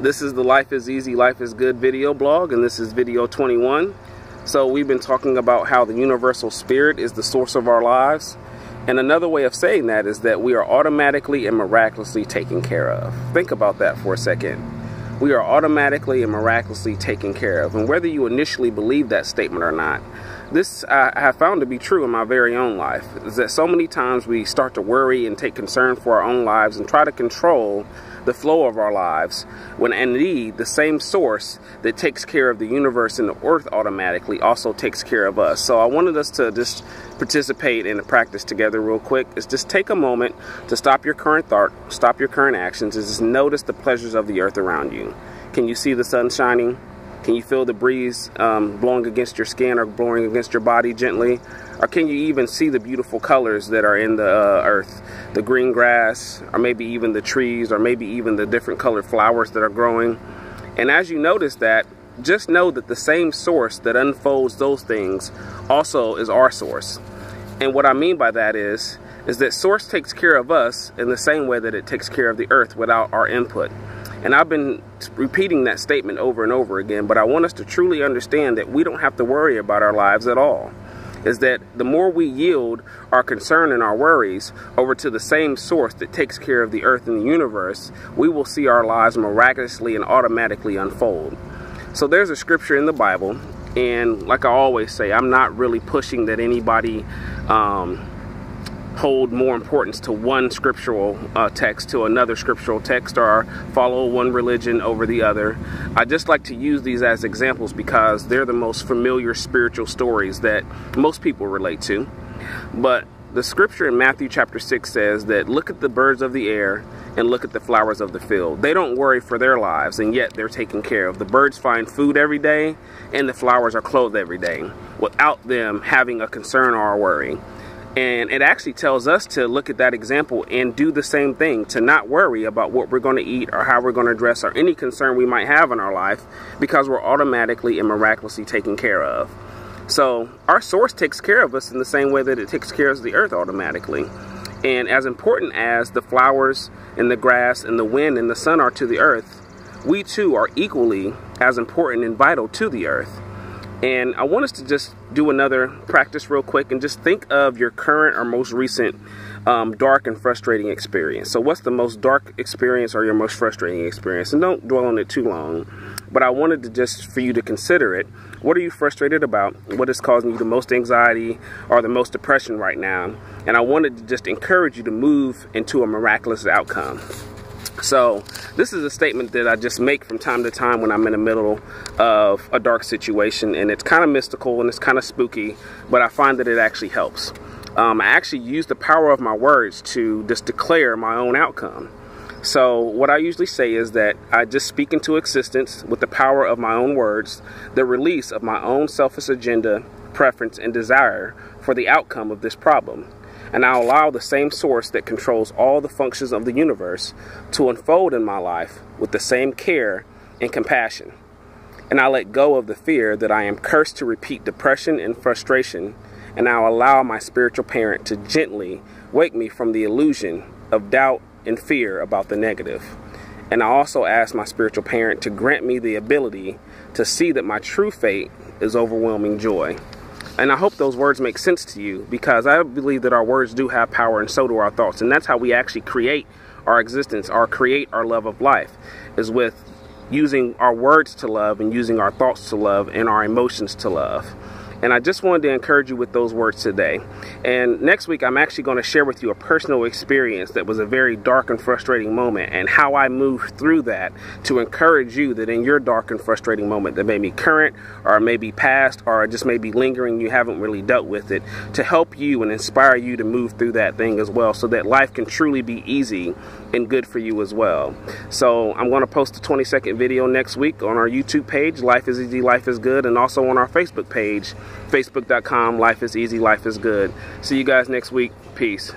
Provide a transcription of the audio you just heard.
This is the Life is Easy, Life is Good video blog, and this is video 21. So we've been talking about how the universal spirit is the source of our lives. And another way of saying that is that we are automatically and miraculously taken care of. Think about that for a second. We are automatically and miraculously taken care of. And whether you initially believe that statement or not, this I have found to be true in my very own life, is that so many times we start to worry and take concern for our own lives and try to control the flow of our lives, when indeed the same source that takes care of the universe and the earth automatically also takes care of us. So I wanted us to just participate in a practice together real quick. Is just take a moment to stop your current thought, stop your current actions, and just notice the pleasures of the earth around you. Can you see the sun shining? Can you feel the breeze blowing against your skin or blowing against your body gently? Or can you even see the beautiful colors that are in the earth? The green grass, or maybe even the trees, or maybe even the different colored flowers that are growing. And as you notice that, just know that the same source that unfolds those things also is our source. And what I mean by that is that source takes care of us in the same way that it takes care of the earth without our input. And I've been repeating that statement over and over again, but I want us to truly understand that we don't have to worry about our lives at all. Is that the more we yield our concern and our worries over to the same source that takes care of the earth and the universe, we will see our lives miraculously and automatically unfold. So there's a scripture in the Bible, and like I always say, I'm not really pushing that anybody hold more importance to one scriptural text to another scriptural text, or follow one religion over the other. I just like to use these as examples because they're the most familiar spiritual stories that most people relate to. But the scripture in Matthew chapter 6 says that look at the birds of the air and look at the flowers of the field. They don't worry for their lives, and yet they're taken care of. The birds find food every day, and the flowers are clothed every day without them having a concern or a worry. And it actually tells us to look at that example and do the same thing, to not worry about what we're going to eat or how we're going to dress or any concern we might have in our life, because we're automatically and miraculously taken care of. So our source takes care of us in the same way that it takes care of the earth automatically. And as important as the flowers and the grass and the wind and the sun are to the earth, we too are equally as important and vital to the earth. And I want us to just do another practice real quick and just think of your current or most recent dark and frustrating experience. So what's the most dark experience or your most frustrating experience? And don't dwell on it too long, but I wanted to just for you to consider it. What are you frustrated about? What is causing you the most anxiety or the most depression right now? And I wanted to just encourage you to move into a miraculous outcome. So this is a statement that I just make from time to time when I'm in the middle of a dark situation, and it's kind of mystical and it's kind of spooky, but I find that it actually helps. I actually use the power of my words to just declare my own outcome. So what I usually say is that I just speak into existence with the power of my own words, the release of my own selfish agenda, preference, and desire for the outcome of this problem. And I allow the same source that controls all the functions of the universe to unfold in my life with the same care and compassion. And I let go of the fear that I am cursed to repeat depression and frustration, and I'll allow my spiritual parent to gently wake me from the illusion of doubt and fear about the negative. And I also ask my spiritual parent to grant me the ability to see that my true fate is overwhelming joy. And I hope those words make sense to you, because I believe that our words do have power, and so do our thoughts. And that's how we actually create our existence, or create our love of life, is with using our words to love and using our thoughts to love and our emotions to love. And I just wanted to encourage you with those words today. And next week, I'm actually going to share with you a personal experience that was a very dark and frustrating moment, and how I moved through that to encourage you that in your dark and frustrating moment that may be current or maybe past or just may be lingering, you haven't really dealt with it, to help you and inspire you to move through that thing as well, so that life can truly be easy and good for you as well. So I'm going to post a 20-second video next week on our YouTube page, Life is Easy, Life is Good, and also on our Facebook page, facebook.com/Life is Easy, Life is Good. See you guys next week. Peace.